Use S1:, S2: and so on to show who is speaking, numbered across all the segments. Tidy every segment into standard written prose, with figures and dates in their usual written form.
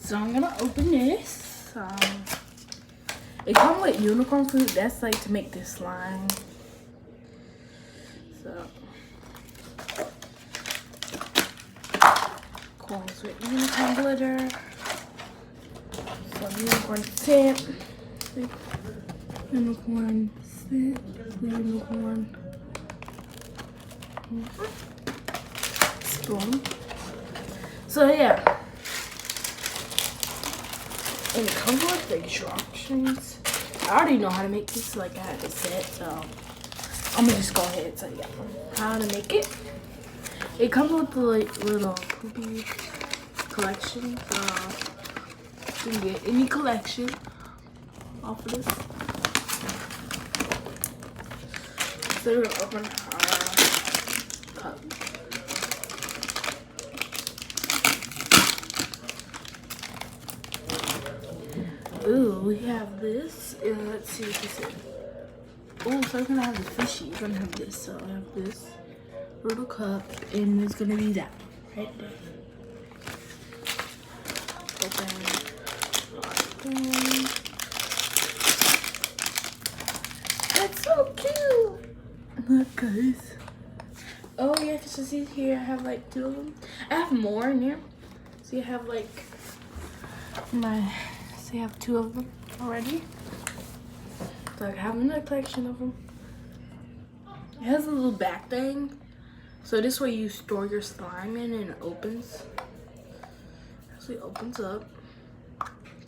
S1: So I'm gonna open this. It comes with unicorn food. That's like to make this slime. So comes with unicorn glitter. Some unicorn scent. Unicorn scent. Unicorn. Spoon. So yeah. And it comes with the instructions. I already know how to make this, like I had the set, so I'm gonna just go ahead and tell you how to make it. It comes with the like little Poupees collection, so you can get any collection off of this. So we're gonna open our cup. Ooh, we have this. Let's see what this is. Oh, so we're gonna have the fishy. We're gonna have this. So I have this little cup, and it's gonna be that right there. Open. That's so cute. Look, guys. Oh yeah, because you see here, I have like 2 of them. I have more in here. So you have like So you have 2 of them already. So I have another collection of them. It has a little back thing. So this way you store your slime in and it opens. So it opens up.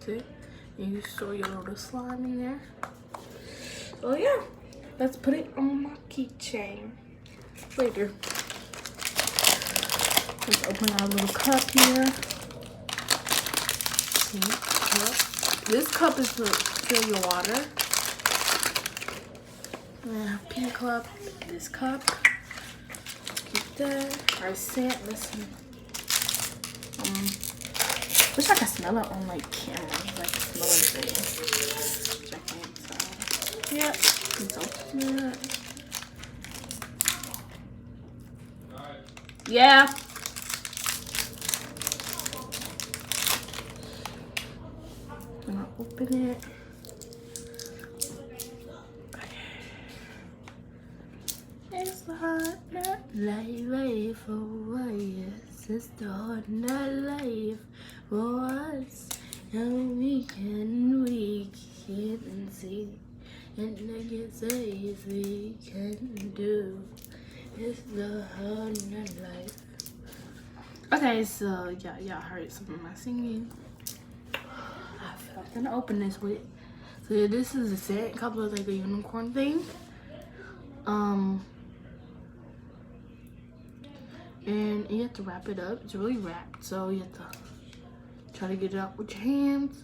S1: See? And you store your little slime in there. So yeah. Let's put it on my keychain later. Let's open our little cup here. This cup is to fill your water. Pink cup. This cup. Keep that. Our scent. Listen. Wish I could smell it on like camera. Like smelling thing. Which I can't. So yeah. Let's open it. Yeah. I'm gonna open it. It's the hard life for us. It's the hard life for us. And we can see. And I can say we can do. It's the hard life. Okay, so yeah, y'all heard some of my singing. I'm gonna open this with. So yeah, this is a set. Comes with like a unicorn thing. And you have to wrap it up. It's really wrapped, so you have to try to get it out with your hands.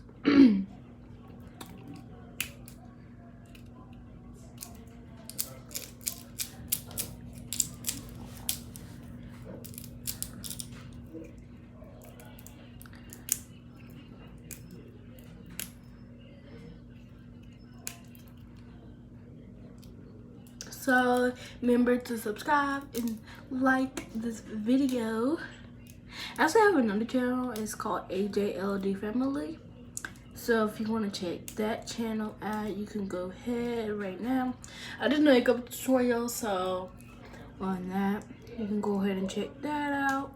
S1: So remember to subscribe and like this video. I also have another channel. It's called AJLD Family. So if you want to check that channel out, you can go ahead right now. I did a makeup tutorial, so on that you can go ahead and check that out.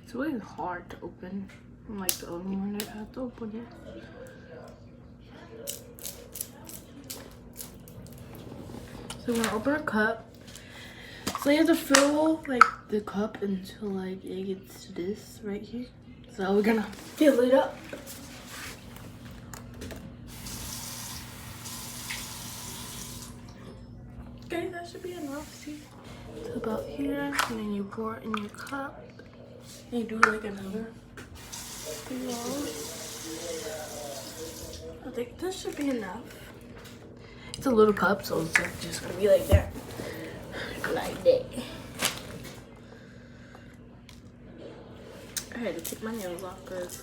S1: It's really hard to open. I'm like the only one that has to open it. So we're gonna open a cup. So you have to fill like the cup until like it gets to this right here. So we're gonna fill it up. Okay, that should be enough. See, it's about here, and then you pour it in your cup. And you do like another fill. I think this should be enough. It's a little cup, so it's like just gonna be like that. Like that. I had to take my nails off because